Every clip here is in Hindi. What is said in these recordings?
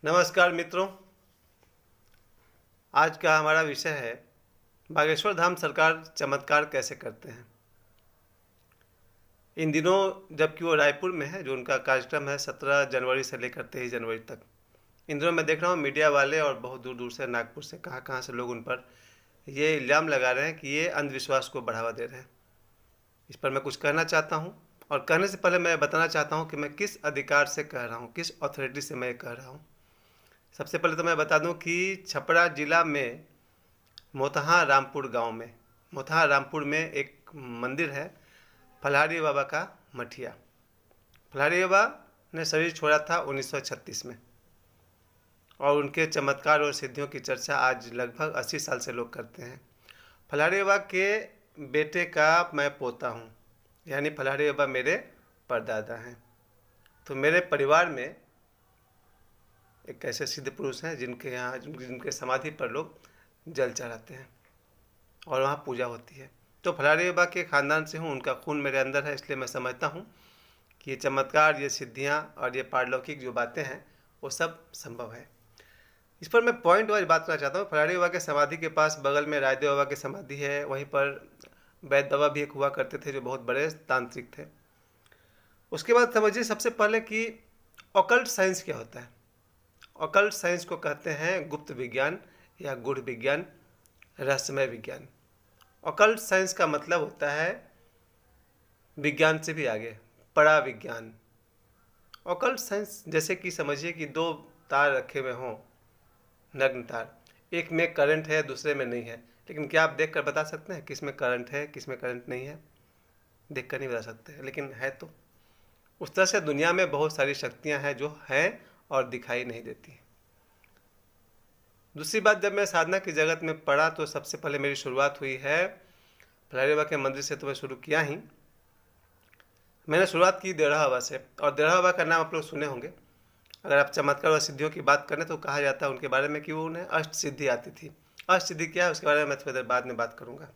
नमस्कार मित्रों। आज का हमारा विषय है बागेश्वर धाम सरकार चमत्कार कैसे करते हैं। इन दिनों जबकि वो रायपुर में है, जो उनका कार्यक्रम है 17 जनवरी से लेकर 23 जनवरी तक, इन दिनों मैं देख रहा हूँ मीडिया वाले और बहुत दूर दूर से, नागपुर से, कहाँ कहाँ से लोग उन पर ये इल्ज़ाम लगा रहे हैं कि ये अंधविश्वास को बढ़ावा दे रहे हैं। इस पर मैं कुछ कहना चाहता हूँ, और कहने से पहले मैं बताना चाहता हूँ कि मैं किस अधिकार से कह रहा हूँ, किस अथॉरिटी से मैं कह रहा हूँ। सबसे पहले तो मैं बता दूं कि छपरा जिला में मोतहा रामपुर गांव में, मोतहा रामपुर में एक मंदिर है, फलाहारी बाबा का मठिया। फलाहारी बाबा ने शरीर छोड़ा था 1936 में, और उनके चमत्कार और सिद्धियों की चर्चा आज लगभग 80 साल से लोग करते हैं। फलाहारी बाबा के बेटे का मैं पोता हूँ, यानी फलाहारी बाबा मेरे परदादा हैं। तो मेरे परिवार में एक ऐसे सिद्ध पुरुष हैं जिनके यहाँ जिनके समाधि पर लोग जल चढ़ाते हैं और वहाँ पूजा होती है। तो फलाहारी बाबा के ख़ानदान से हूँ, उनका खून मेरे अंदर है, इसलिए मैं समझता हूँ कि ये चमत्कार, ये सिद्धियाँ और ये पारलौकिक जो बातें हैं वो सब संभव है। इस पर मैं पॉइंट वाइज बात करना चाहता हूँ। फलाहारी बाबा के समाधि के पास बगल में रायदेव बाबा की समाधि है, वहीं पर वैद्य बाबा भी एक हुआ करते थे जो बहुत बड़े तांत्रिक थे। उसके बाद समझिए सबसे पहले कि ऑकल्ट साइंस क्या होता है। ऑकल्ट साइंस को कहते हैं गुप्त विज्ञान या गूढ़ विज्ञान, रहस्यमय विज्ञान। ऑकल्ट साइंस का मतलब होता है विज्ञान से भी आगे, परा विज्ञान। ऑकल्ट साइंस जैसे कि समझिए कि दो तार रखे हुए हों, नग्न तार, एक में करंट है दूसरे में नहीं है, लेकिन क्या आप देखकर बता सकते हैं किस में करंट है किस में करंट नहीं है? देखकर नहीं बता सकते, लेकिन है तो। उस तरह से दुनिया में बहुत सारी शक्तियां हैं जो हैं और दिखाई नहीं देती। दूसरी बात, जब मैं साधना की जगत में पढ़ा तो सबसे पहले मेरी शुरुआत हुई है फलाहारी बाबा के मंदिर से, तो मैं शुरू किया ही। मैंने शुरुआत की देढ़ा बाबा से, और देढ़ा बाबा का नाम आप लोग सुने होंगे। अगर आप चमत्कार और सिद्धियों की बात करें तो कहा जाता है उनके बारे में कि वो उन्हें अष्ट सिद्धि आती थी। अष्ट सिद्धि क्या है उसके बारे में मैं थोड़ी देर बाद में बात करूँगा,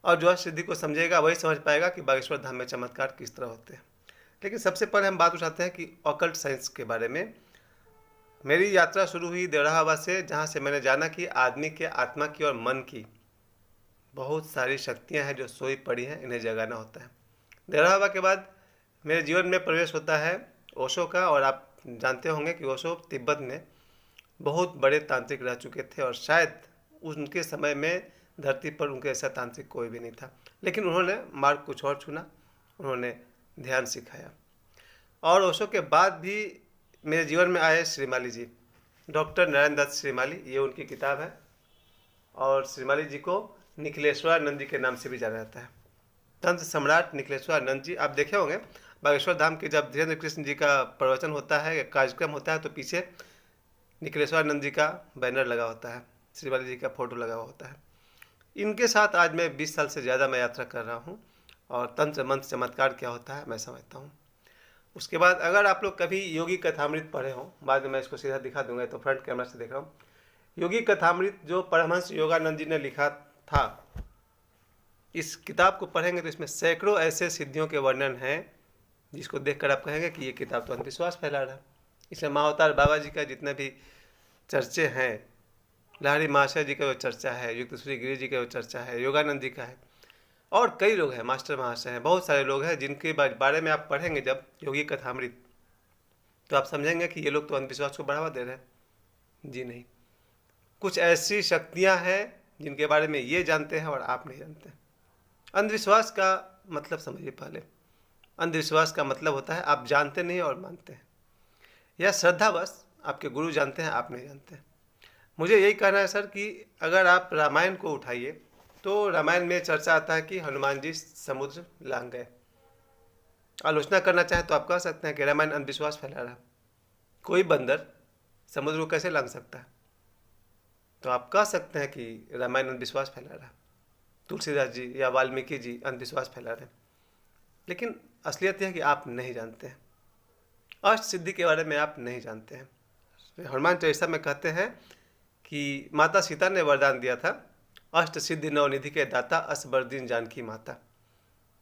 और जो अष्ट सिद्धि को समझेगा वही समझ पाएगा कि बागेश्वर धाम में चमत्कार किस तरह होते हैं। लेकिन सबसे पहले हम बात उठाते हैं कि ऑकल्ट साइंस के बारे में। मेरी यात्रा शुरू हुई देढ़ा बाबा से, जहाँ से मैंने जाना कि आदमी के आत्मा की और मन की बहुत सारी शक्तियाँ हैं जो सोई पड़ी हैं, इन्हें जगाना होता है। देढ़ा बाबा के बाद मेरे जीवन में प्रवेश होता है ओशो का, और आप जानते होंगे कि ओशो तिब्बत में बहुत बड़े तांत्रिक रह चुके थे, और शायद उनके समय में धरती पर उनके ऐसा तांत्रिक कोई भी नहीं था। लेकिन उन्होंने मार्ग कुछ और चुना, उन्होंने ध्यान सिखाया। और ओशो के बाद भी मेरे जीवन में आए श्रीमाली जी, डॉक्टर नारायण दत्त श्रीमाली, ये उनकी किताब है। और श्रीमाली जी को निखिलेश्वरानंद जी के नाम से भी जाना जाता है। तंत्र सम्राट निखिलेश्वरानंद जी, आप देखे होंगे बागेश्वर धाम के जब धीरेन्द्र कृष्ण जी का प्रवचन होता है, कार्यक्रम होता है, तो पीछे निखिलेश्वरानंद जी का बैनर लगा होता है, श्रीमाली जी का फोटो लगा हुआ होता है। इनके साथ आज मैं 20 साल से ज़्यादा मैं यात्रा कर रहा हूँ, और तंत्र मंत्र चमत्कार क्या होता है मैं समझता हूँ। उसके बाद अगर आप लोग कभी योगी कथामृत पढ़े हों, बाद में मैं इसको सीधा दिखा दूंगा, तो फ्रंट कैमरा से देख रहा हूँ। योगी कथामृत जो परमहंस योगानंद जी ने लिखा था, इस किताब को पढ़ेंगे तो इसमें सैकड़ों ऐसे सिद्धियों के वर्णन हैं जिसको देखकर आप कहेंगे कि ये किताब तो अंधविश्वास फैला रहा है। इसमें महाअवतार बाबा जी का जितने भी चर्चे हैं, लाहड़ी महाशय जी का जो चर्चा है, युक्त श्री गिरी जी का जो चर्चा है, योगानंद जी का है, और कई लोग हैं, मास्टर महाशय हैं, बहुत सारे लोग हैं जिनके बारे में आप पढ़ेंगे जब योगी कथामृत, तो आप समझेंगे कि ये लोग तो अंधविश्वास को बढ़ावा दे रहे हैं। जी नहीं, कुछ ऐसी शक्तियां हैं जिनके बारे में ये जानते हैं और आप नहीं जानते। अंधविश्वास का मतलब समझिए पहले, अंधविश्वास का मतलब होता है आप जानते नहीं और मानते हैं, या श्रद्धावश आपके गुरु जानते हैं आप नहीं जानते। मुझे यही कहना है सर कि अगर आप रामायण को उठाइए तो रामायण में चर्चा आता है कि हनुमान जी समुद्र लांग गए। आलोचना करना चाहे तो आप कह सकते हैं कि रामायण अंधविश्वास फैला रहा है, कोई बंदर समुद्र को कैसे लांग सकता है, तो आप कह सकते हैं कि रामायण अंधविश्वास फैला रहा है, तुलसीदास जी या वाल्मीकि जी अंधविश्वास फैला रहे हैं। लेकिन असलियत यह है कि आप नहीं जानते हैं, अष्ट सिद्धि के बारे में आप नहीं जानते हैं। हनुमान चालीसा में कहते हैं कि माता सीता ने वरदान दिया था, अष्ट सिद्धि नवनिधि के दाता असबरदीन जानकी माता,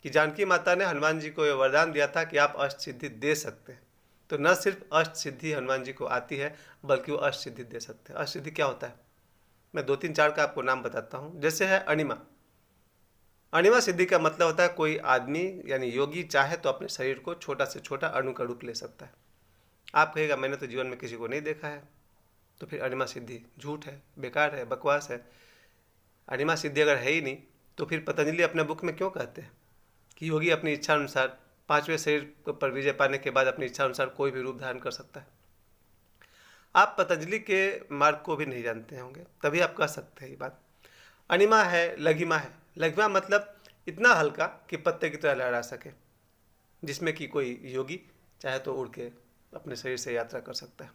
कि जानकी माता ने हनुमान जी को यह वरदान दिया था कि आप अष्ट सिद्धि दे सकते हैं। तो न सिर्फ अष्ट सिद्धि हनुमान जी को आती है, बल्कि वो अष्ट सिद्धि दे सकते हैं। अष्ट सिद्धि क्या होता है, मैं 2 3 4 का आपको नाम बताता हूँ। जैसे है अणिमा। अणिमा सिद्धि का मतलब होता है कोई आदमी यानी योगी चाहे तो अपने शरीर को छोटा से छोटा अणु का रूप ले सकता है। आप कहेगा मैंने तो जीवन में किसी को नहीं देखा है, तो फिर अणिमा सिद्धि झूठ है, बेकार है, बकवास है। अणिमा सिद्धि अगर है ही नहीं तो फिर पतंजलि अपने बुक में क्यों कहते हैं कि योगी अपनी इच्छा अनुसार 5वें शरीर पर विजय पाने के बाद अपनी इच्छा अनुसार कोई भी रूप धारण कर सकता है। आप पतंजलि के मार्ग को भी नहीं जानते होंगे, तभी आप कह सकते हैं ये बात। अणिमा है, लघिमा है। लघिमा मतलब इतना हल्का कि पत्ते की तरह लहरा सके, जिसमें कि कोई योगी चाहे तो उड़ के अपने शरीर से यात्रा कर सकता है।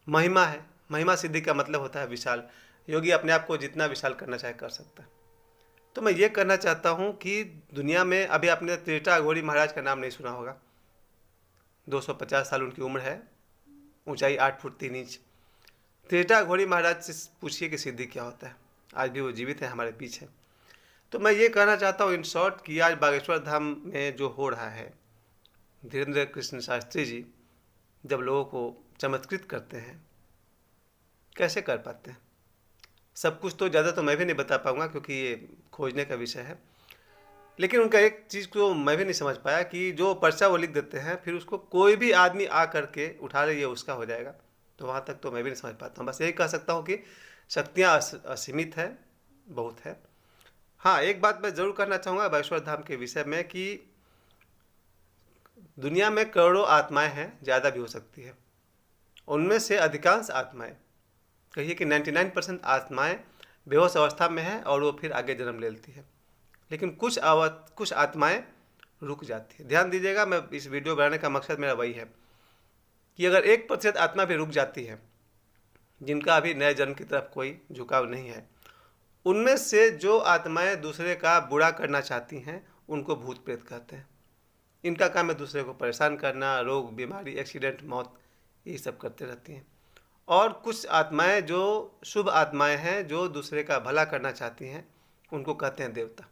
महिमा है। महिमा सिद्धि का मतलब होता है विशाल। योगी अपने आप को जितना विशाल करना चाहे कर सकता है। तो मैं ये कहना चाहता हूँ कि दुनिया में अभी आपने त्रिजटा अघोरी महाराज का नाम नहीं सुना होगा। 250 साल उनकी उम्र है, ऊंचाई 8 फुट 3 इंच। त्रिजटा अघोरी महाराज से पूछिए कि सिद्धि क्या होता है। आज भी वो जीवित है, हमारे बीच है। तो मैं ये कहना चाहता हूँ इन शॉर्ट कि आज बागेश्वर धाम में जो हो रहा है, धीरेन्द्र कृष्ण शास्त्री जी जब लोगों को चमत्कृत करते हैं, कैसे कर पाते हैं। सब कुछ तो ज़्यादा तो मैं भी नहीं बता पाऊँगा क्योंकि ये खोजने का विषय है, लेकिन उनका एक चीज़ को मैं भी नहीं समझ पाया कि जो पर्चा वो लिख देते हैं फिर उसको कोई भी आदमी आ करके उठा ले, ये उसका हो जाएगा। तो वहाँ तक तो मैं भी नहीं समझ पाता हूँ। बस यही कह सकता हूँ कि शक्तियाँ असीमित है, बहुत है। हाँ, एक बात मैं ज़रूर कहना चाहूँगा बागेश्वर धाम के विषय में कि दुनिया में करोड़ों आत्माएं हैं, ज़्यादा भी हो सकती है। उनमें से अधिकांश आत्माएं, कहिए कि 99% आत्माएं बेहोश अवस्था में हैं और वो फिर आगे जन्म ले लेती है। लेकिन कुछ आत्माएं रुक जाती है। ध्यान दीजिएगा, मैं इस वीडियो बनाने का मकसद मेरा वही है कि अगर 1% आत्मा भी रुक जाती है, जिनका अभी नए जन्म की तरफ कोई झुकाव नहीं है, उनमें से जो आत्माएं दूसरे का बुरा करना चाहती हैं उनको भूत प्रेत कहते हैं। इनका काम है दूसरे को परेशान करना, रोग बीमारी एक्सीडेंट मौत, ये सब करते रहती हैं। और कुछ आत्माएं जो शुभ आत्माएं हैं, जो दूसरे का भला करना चाहती हैं, उनको कहते हैं देवता।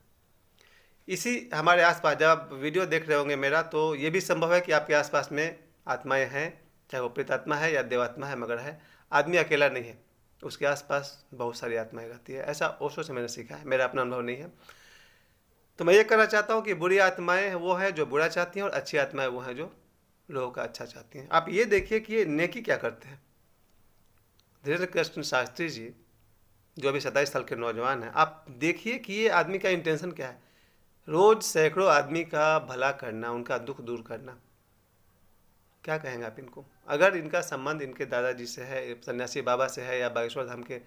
इसी हमारे आसपास जब आप वीडियो देख रहे होंगे मेरा, तो ये भी संभव है कि आपके आसपास में आत्माएं हैं, चाहे वो प्रेतात्मा है या देवात्मा है, मगर है। आदमी अकेला नहीं है, उसके आसपास बहुत सारी आत्माएं रहती है। ऐसा ओशो से मैंने सीखा है, मेरा अपना अनुभव नहीं है। तो मैं ये कहना चाहता हूँ कि बुरी आत्माएं वो हैं जो बुरा चाहती हैं, और अच्छी आत्माएं वो हैं जो लोगों का अच्छा चाहती हैं। आप ये देखिए कि ये नेकी क्या करते हैं। धीरेन्द्र कृष्ण शास्त्री जी जो अभी 27 साल के नौजवान हैं, आप देखिए कि ये आदमी का इंटेंशन क्या है। रोज सैकड़ों आदमी का भला करना, उनका दुख दूर करना। क्या कहेंगे आप इनको? अगर इनका संबंध इनके दादाजी से है, सन्यासी बाबा से है, या बागेश्वर धाम के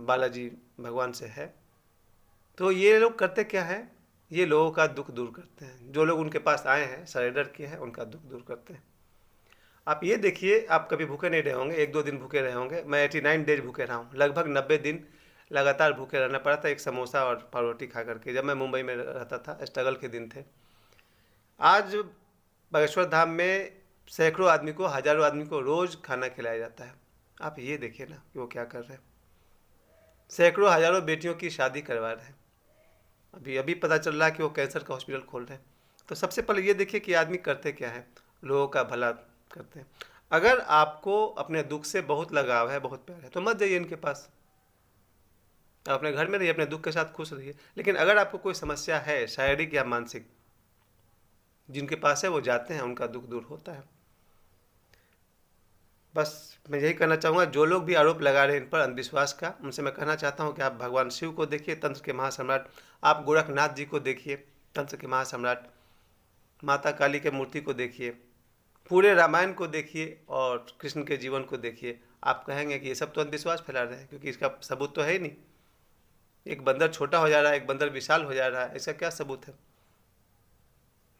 बालाजी भगवान से है, तो ये लोग करते क्या है, ये लोगों का दुख दूर करते हैं। जो लोग उनके पास आए हैं, सरेंडर किए हैं, उनका दुख दूर करते हैं। आप ये देखिए, आप कभी भूखे नहीं रहे होंगे, 1-2 दिन भूखे रहे होंगे। मैं 89 डेज भूखे रहा हूँ, लगभग 90 दिन लगातार भूखे रहना पड़ा था, एक समोसा और पाव खा करके, जब मैं मुंबई में रहता था। स्ट्रगल के दिन थे। आज बागेश्वर धाम में सैकड़ों आदमी को, हजारों आदमी को रोज़ खाना खिलाया जाता है। आप ये देखिए ना कि वो क्या कर रहे हैं। सैकड़ों हजारों बेटियों की शादी करवा रहे हैं। अभी पता चल रहा है कि वो कैंसर का हॉस्पिटल खोल रहे हैं। तो सबसे पहले ये देखिए कि आदमी करते क्या है, लोगों का भला करते हैं। अगर आपको अपने दुख से बहुत लगाव है, बहुत प्यार है, तो मत जाइए इनके पास, आप अपने घर में रहिए, अपने दुख के साथ खुश रहिए। लेकिन अगर आपको कोई समस्या है, शारीरिक या मानसिक, जिनके पास है वो जाते हैं, उनका दुख दूर होता है। बस मैं यही कहना चाहूँगा, जो लोग भी आरोप लगा रहे हैं इन पर अंधविश्वास का, उनसे मैं कहना चाहता हूँ कि आप भगवान शिव को देखिए, तंत्र के महासम्राट। आप गोरखनाथ जी को देखिए, तंत्र के महासम्राट। माता काली के मूर्ति को देखिए, पूरे रामायण को देखिए, और कृष्ण के जीवन को देखिए। आप कहेंगे कि ये सब तो अंधविश्वास फैला रहे हैं, क्योंकि इसका सबूत तो है ही नहीं। एक बंदर छोटा हो जा रहा है, एक बंदर विशाल हो जा रहा है, इसका क्या सबूत है?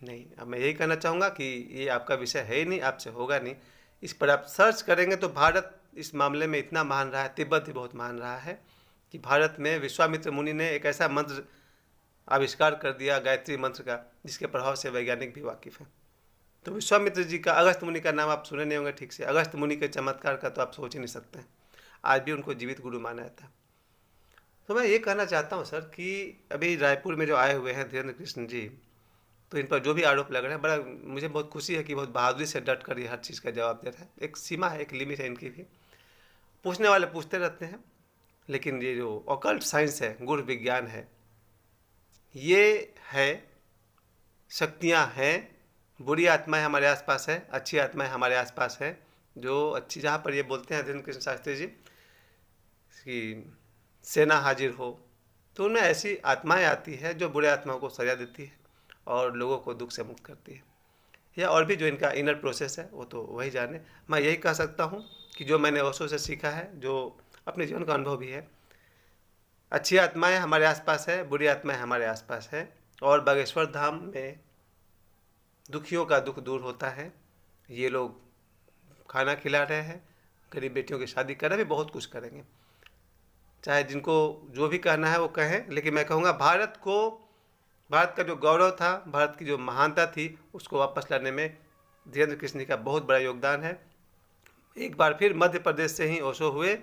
नहीं। अब मैं यही कहना चाहूँगा कि ये आपका विषय है ही नहीं, आपसे होगा नहीं। इस पर आप सर्च करेंगे तो भारत इस मामले में इतना महान रहा है, तिब्बत भी बहुत महान रहा है, कि भारत में विश्वामित्र मुनि ने एक ऐसा मंत्र आविष्कार कर दिया, गायत्री मंत्र का, जिसके प्रभाव से वैज्ञानिक भी वाकिफ़ हैं। तो विश्वामित्र जी का, अगस्त मुनि का नाम आप सुने नहीं होंगे ठीक से। अगस्त मुनि के चमत्कार का तो आप सोच ही नहीं सकते हैं। आज भी उनको जीवित गुरु माना जाता है। तो मैं ये कहना चाहता हूँ सर कि अभी रायपुर में जो आए हुए हैं धीरेन्द्र कृष्ण जी, तो इन पर जो भी आरोप लग रहे हैं, बड़ा मुझे बहुत खुशी है कि बहुत बहादुरी से डट कर ये हर चीज़ का जवाब दे रहे हैं। एक सीमा है, एक लिमिट है इनकी भी। पूछने वाले पूछते रहते हैं, लेकिन ये जो ऑकल्ट साइंस है, गूढ़ विज्ञान है, ये है, शक्तियाँ हैं, बुरी आत्माएं हमारे आसपास है, अच्छी आत्माएं हमारे आसपास है। जो अच्छी, जहाँ पर ये बोलते हैं धीरेन्द्र कृष्ण शास्त्री जी कि सेना हाजिर हो, तो उनमें ऐसी आत्माएं आती है जो बुरे आत्माओं को सजा देती है और लोगों को दुख से मुक्त करती है। या और भी जो इनका इनर प्रोसेस है वो तो वही जाने। मैं यही कह सकता हूँ कि जो मैंने ओशो से सीखा है, जो अपने जीवन का अनुभव भी है, अच्छी आत्माएं हमारे आसपास है, बुरी आत्माएं हमारे आसपास है, और बागेश्वर धाम में दुखियों का दुख दूर होता है। ये लोग खाना खिला रहे हैं, गरीब बेटियों की शादी कर रहे हैं, भी बहुत कुछ करेंगे। चाहे जिनको जो भी कहना है वो कहें, लेकिन मैं कहूँगा भारत का जो गौरव था, भारत की जो महानता थी, उसको वापस लाने में धीरेन्द्र कृष्ण जी का बहुत बड़ा योगदान है। एक बार फिर मध्य प्रदेश से ही ओशो हुए,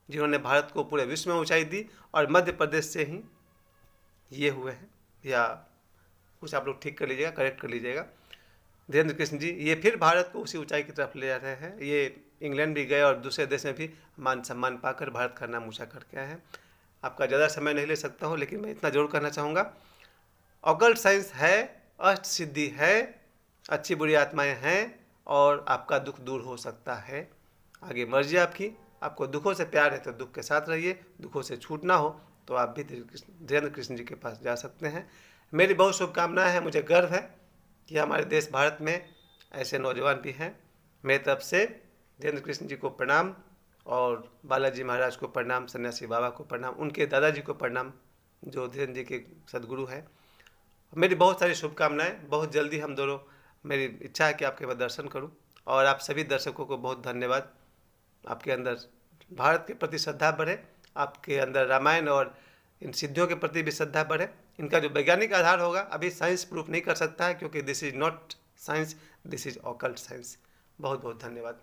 जिन्होंने भारत को पूरे विश्व में ऊंचाई दी, और मध्य प्रदेश से ही ये हुए हैं। या कुछ आप लोग ठीक कर लीजिएगा, करेक्ट कर लीजिएगा। धीरेन्द्र कृष्ण जी ये फिर भारत को उसी ऊंचाई की तरफ ले जा रहे हैं। ये इंग्लैंड भी गए और दूसरे देश में भी मान सम्मान पाकर भारत का नाम ऊँचा करके आए हैं। आपका ज़्यादा समय नहीं ले सकता हूँ, लेकिन मैं इतना जरूर कहना चाहूँगा, ऑकल्ट साइंस है, अष्ट सिद्धि है, अच्छी बुरी आत्माएं हैं, और आपका दुख दूर हो सकता है। आगे मर्जी आपकी। आपको दुखों से प्यार है तो दुख के साथ रहिए, दुखों से छूटना हो तो आप भी धीरेन्द्र कृष्ण जी के पास जा सकते हैं। मेरी बहुत शुभकामनाएं हैं। मुझे गर्व है कि हमारे देश भारत में ऐसे नौजवान भी हैं। मेरी तरफ से धीरेन्द्र कृष्ण जी को प्रणाम, और बालाजी महाराज को प्रणाम, सन्यासी बाबा को प्रणाम, उनके दादाजी को प्रणाम जो धीरेन्द्र जी के सदगुरु हैं। मेरी बहुत सारी शुभकामनाएं। बहुत जल्दी हम दोनों, मेरी इच्छा है कि आपके बाद दर्शन करूं। और आप सभी दर्शकों को बहुत धन्यवाद। आपके अंदर भारत के प्रति श्रद्धा बढ़े, आपके अंदर रामायण और इन सिद्धियों के प्रति भी श्रद्धा बढ़े। इनका जो वैज्ञानिक आधार होगा अभी साइंस प्रूफ नहीं कर सकता है, क्योंकि this is not science, this is occult science. बहुत बहुत धन्यवाद।